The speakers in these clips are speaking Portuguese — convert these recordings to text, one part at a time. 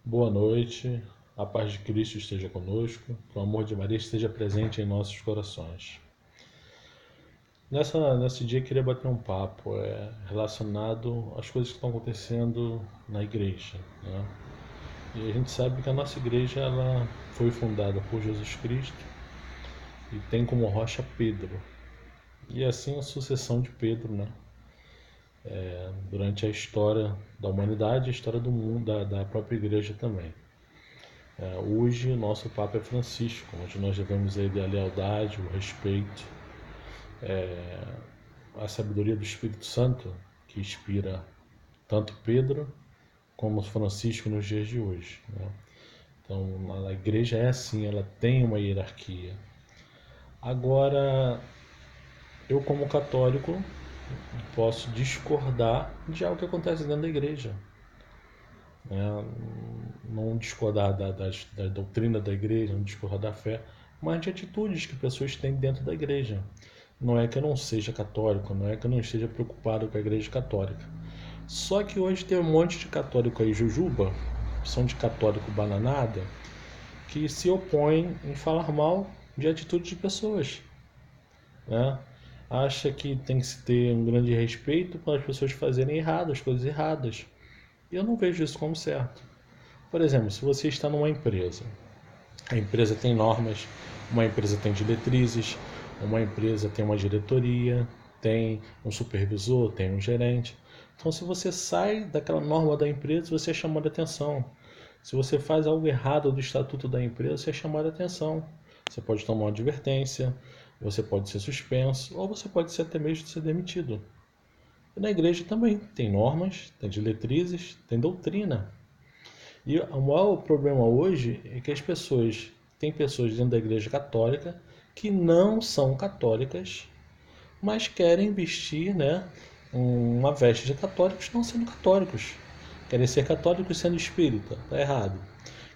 Boa noite, a paz de Cristo esteja conosco, que o amor de Maria esteja presente em nossos corações. Nesse dia eu queria bater um papo relacionado às coisas que estão acontecendo na igreja, né? E a gente sabe que a nossa igreja ela foi fundada por Jesus Cristo e tem como rocha Pedro. E assim a sucessão de Pedro, né? Durante a história da humanidade, a história do mundo, da própria igreja também. Hoje o nosso Papa é Francisco, onde nós devemos a ele a lealdade, o respeito, a sabedoria do Espírito Santo, que inspira tanto Pedro como Francisco nos dias de hoje, né? Então a igreja é assim, ela tem uma hierarquia. Agora, eu como católico posso discordar de algo que acontece dentro da igreja, né? Não discordar da doutrina da igreja, não discordar da fé, mas de atitudes que pessoas têm dentro da igreja. Não é que eu não seja católico, não é que eu não esteja preocupado com a igreja católica. Só que hoje tem um monte de católico aí, jujuba, são de católico bananada, que se opõem em falar mal de atitudes de pessoas, né? Acha que tem que se ter um grande respeito para as pessoas fazerem errado, as coisas erradas. E eu não vejo isso como certo. Por exemplo, se você está numa empresa, a empresa tem normas, uma empresa tem diretrizes, uma empresa tem uma diretoria, tem um supervisor, tem um gerente. Então, se você sai daquela norma da empresa, você é chamado a atenção. Se você faz algo errado do estatuto da empresa, você é chamado a atenção. Você pode tomar uma advertência, você pode ser suspenso, ou você pode ser até mesmo ser demitido. E na igreja também tem normas, tem diretrizes, tem doutrina. E o maior problema hoje é que tem pessoas dentro da igreja católica que não são católicas, mas querem vestir, né, uma veste de católicos não sendo católicos. Querem ser católicos sendo espírita, tá errado.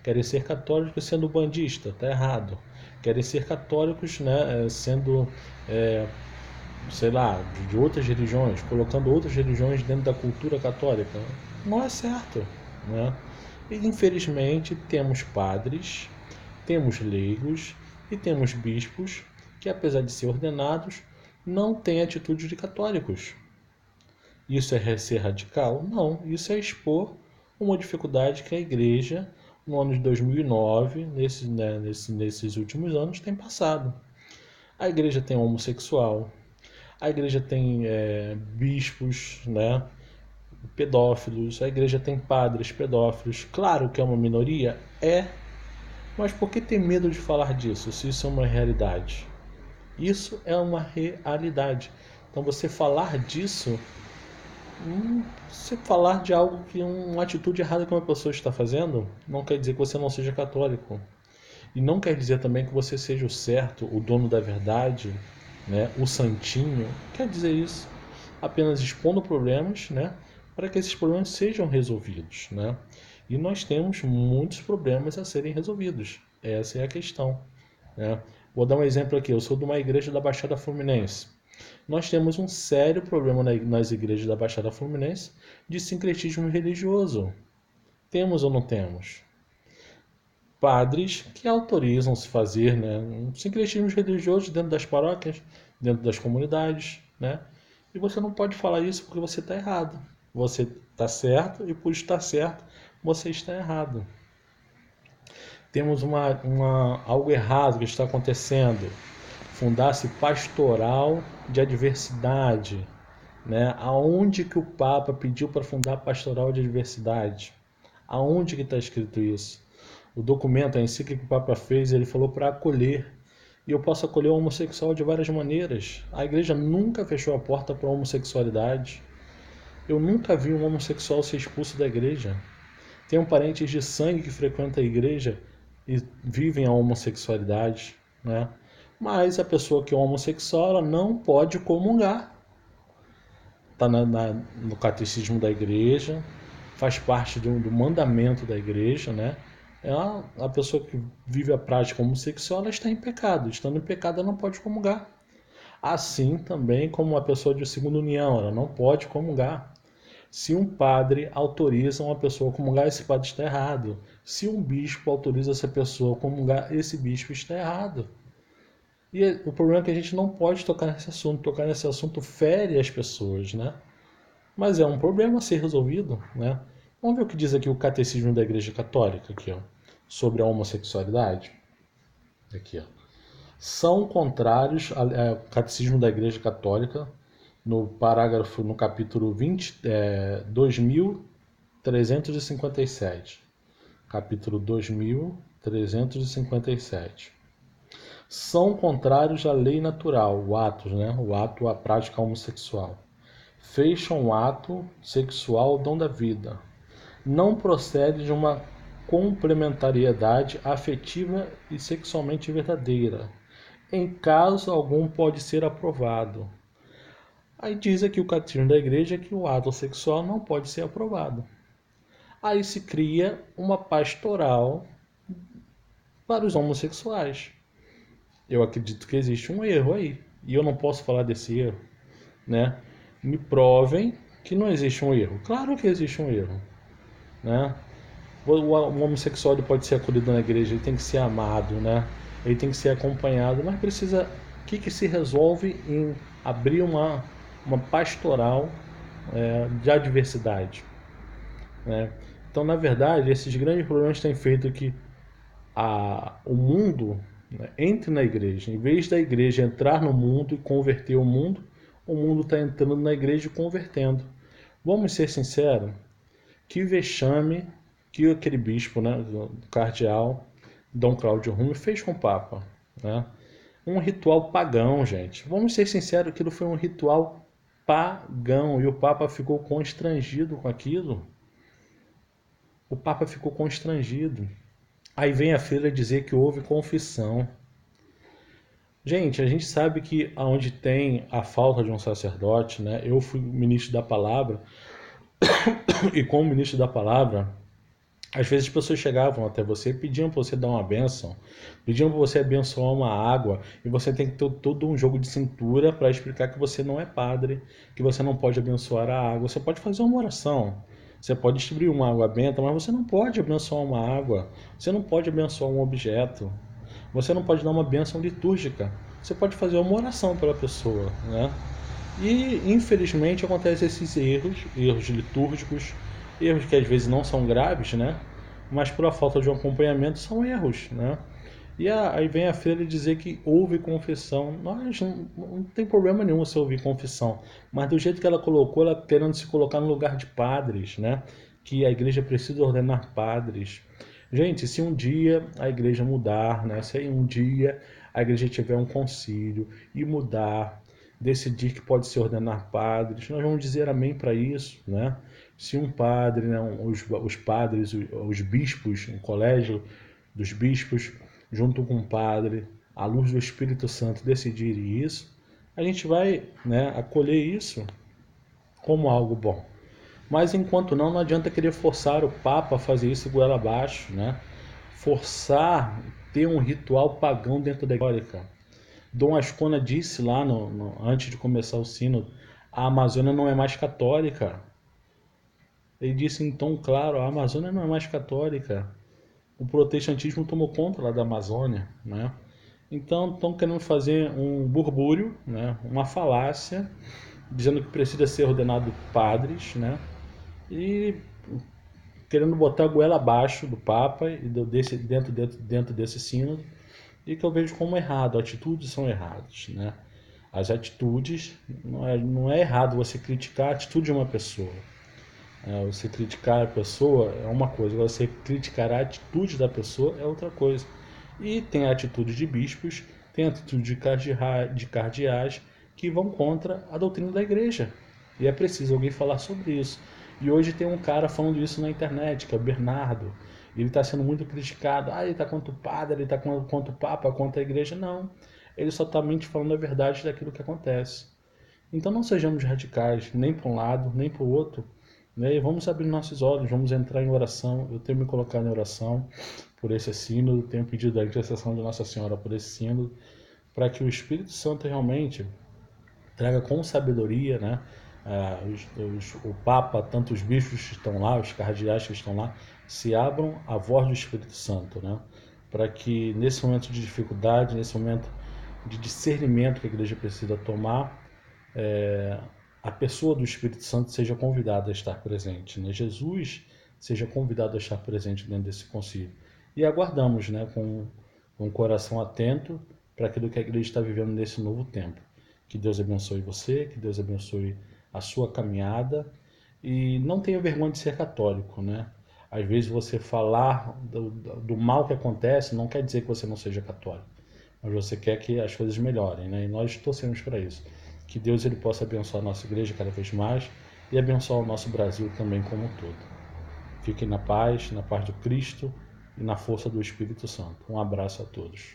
Querem ser católicos sendo bandista, tá errado. Querem ser católicos, né, sendo, é, sei lá, de outras religiões, colocando outras religiões dentro da cultura católica. Não é certo, né? E, infelizmente, temos padres, temos leigos e temos bispos que, apesar de ser ordenados, não têm atitude de católicos. Isso é ser radical? Não, isso é expor uma dificuldade que a igreja, no ano de 2009, nesses últimos anos, tem passado. A igreja tem homossexual, a igreja tem bispos, né, pedófilos, a igreja tem padres pedófilos. Claro que é uma minoria? É. Mas por que ter medo de falar disso, se isso é uma realidade? Isso é uma realidade. Então você falar disso, você falar de algo que uma atitude errada que uma pessoa está fazendo, não quer dizer que você não seja católico. E não quer dizer também que você seja o certo, o dono da verdade, né, o santinho. Quer dizer isso. Apenas expondo problemas, né, para que esses problemas sejam resolvidos, né? E nós temos muitos problemas a serem resolvidos. Essa é a questão, né? Vou dar um exemplo aqui. Eu sou de uma igreja da Baixada Fluminense. Nós temos um sério problema nas igrejas da Baixada Fluminense de sincretismo religioso. Temos ou não temos? Padres que autorizam-se fazer, né, sincretismos religiosos dentro das paróquias, dentro das comunidades, né? E você não pode falar isso porque você está errado. Você está certo e por estar certo você está errado. Temos algo errado que está acontecendo. Fundar-se pastoral de adversidade, né? Aonde que o Papa pediu para fundar pastoral de adversidade? Aonde que está escrito isso? O documento, a encíclica que o Papa fez, ele falou para acolher. E eu posso acolher o homossexual de várias maneiras. A igreja nunca fechou a porta para a homossexualidade. Eu nunca vi um homossexual ser expulso da igreja. Tenho parentes de sangue que frequentam a igreja e vivem a homossexualidade, né? Mas a pessoa que é homossexual, ela não pode comungar. Está no catecismo da igreja, faz parte do mandamento da igreja, né? A pessoa que vive a prática homossexual, ela está em pecado. Estando em pecado, ela não pode comungar. Assim também como uma pessoa de segunda união, ela não pode comungar. Se um padre autoriza uma pessoa a comungar, esse padre está errado. Se um bispo autoriza essa pessoa a comungar, esse bispo está errado. E o problema é que a gente não pode tocar nesse assunto. Tocar nesse assunto fere as pessoas, né? Mas é um problema a ser resolvido, né? Vamos ver o que diz aqui o Catecismo da Igreja Católica, aqui, ó, sobre a homossexualidade. Aqui, ó. São contrários ao Catecismo da Igreja Católica, no parágrafo, no capítulo 2357. Capítulo 2357. São contrários à lei natural, o ato, né? O ato, a prática homossexual. Fecham o ato sexual o dom da vida. Não procede de uma complementariedade afetiva e sexualmente verdadeira. Em caso algum pode ser aprovado. Aí diz aqui o Catecismo da Igreja que o ato sexual não pode ser aprovado. Aí se cria uma pastoral para os homossexuais. Eu acredito que existe um erro aí. E eu não posso falar desse erro, né? Me provem que não existe um erro. Claro que existe um erro, né? O homossexual ele pode ser acolhido na igreja, ele tem que ser amado, né? Ele tem que ser acompanhado, mas precisa... O que se resolve em abrir uma pastoral de adversidade, né? Então, na verdade, esses grandes problemas têm feito que o mundo, né, entre na igreja. Em vez da igreja entrar no mundo e converter o mundo está entrando na igreja e convertendo. Vamos ser sinceros, que vexame que aquele bispo, né, do cardeal Dom Cláudio Rumi fez com o Papa, né? Um ritual pagão, gente. Vamos ser sinceros, aquilo foi um ritual pagão e o Papa ficou constrangido com aquilo. O Papa ficou constrangido. Aí vem a freira dizer que houve confissão. Gente, a gente sabe que onde tem a falta de um sacerdote, né? Eu fui ministro da palavra e como ministro da palavra, às vezes as pessoas chegavam até você e pediam para você dar uma bênção, pediam para você abençoar uma água e você tem que ter todo um jogo de cintura para explicar que você não é padre, que você não pode abençoar a água. Você pode fazer uma oração, você pode distribuir uma água benta, mas você não pode abençoar uma água, você não pode abençoar um objeto, você não pode dar uma bênção litúrgica. Você pode fazer uma oração pela pessoa, né? E infelizmente acontecem esses erros litúrgicos, erros que às vezes não são graves, né? Mas por a falta de um acompanhamento são erros, né? E aí vem a freira dizer que houve confissão. Nós não tem problema nenhum você ouvir confissão, mas do jeito que ela colocou, ela querendo se colocar no lugar de padres, né? Que a igreja precisa ordenar padres. Gente, se um dia a igreja mudar, né? Se um dia a igreja tiver um concílio e mudar, decidir que pode se ordenar padres, nós vamos dizer amém para isso, né? Se um padre, né, os padres, os bispos, um colégio dos bispos, junto com um padre, à luz do Espírito Santo, decidirem isso, a gente vai, né, acolher isso como algo bom. Mas enquanto não, não adianta querer forçar o Papa a fazer isso goela abaixo, né? Forçar ter um ritual pagão dentro da igreja. Dom Ascona disse lá, antes de começar o sínodo, a Amazônia não é mais católica. Ele disse em tom claro, a Amazônia não é mais católica. O protestantismo tomou conta lá da Amazônia, né? Então estão querendo fazer um burbúrio, né? Uma falácia, dizendo que precisa ser ordenado padres, né? E querendo botar a goela abaixo do Papa e dentro desse sínodo, e que eu vejo como errado. Atitudes são erradas, né? As atitudes, não é errado você criticar a atitude de uma pessoa. Você criticar a pessoa é uma coisa, você criticar a atitude da pessoa é outra coisa. E tem a atitude de bispos, tem a atitude de cardeais que vão contra a doutrina da igreja. E é preciso alguém falar sobre isso. E hoje tem um cara falando isso na internet, que é o Bernardo. Ele está sendo muito criticado. Ele está contra o padre, ele está contra o Papa, contra a igreja. Não. Ele só está falando a verdade daquilo que acontece. Então não sejamos radicais, nem para um lado, nem para o outro. Né? E vamos abrir nossos olhos, vamos entrar em oração. Eu tenho me colocado em oração por esse sínodo, tenho pedido a intercessão de Nossa Senhora por esse sínodo, para que o Espírito Santo realmente traga com sabedoria, né, o Papa, tanto os bispos que estão lá, os cardeais que estão lá, se abram à voz do Espírito Santo, né? Para que nesse momento de dificuldade, nesse momento de discernimento que a igreja precisa tomar, a pessoa do Espírito Santo seja convidada a estar presente, né? Jesus seja convidado a estar presente dentro desse concílio. E aguardamos, né, com um coração atento para aquilo que a igreja está vivendo nesse novo tempo. Que Deus abençoe você, que Deus abençoe a sua caminhada e não tenha vergonha de ser católico, né? Às vezes você falar do mal que acontece não quer dizer que você não seja católico, mas você quer que as coisas melhorem, né? E nós torcemos para isso. Que Deus ele possa abençoar a nossa igreja cada vez mais e abençoar o nosso Brasil também como um todo. Fiquem na paz do Cristo e na força do Espírito Santo. Um abraço a todos.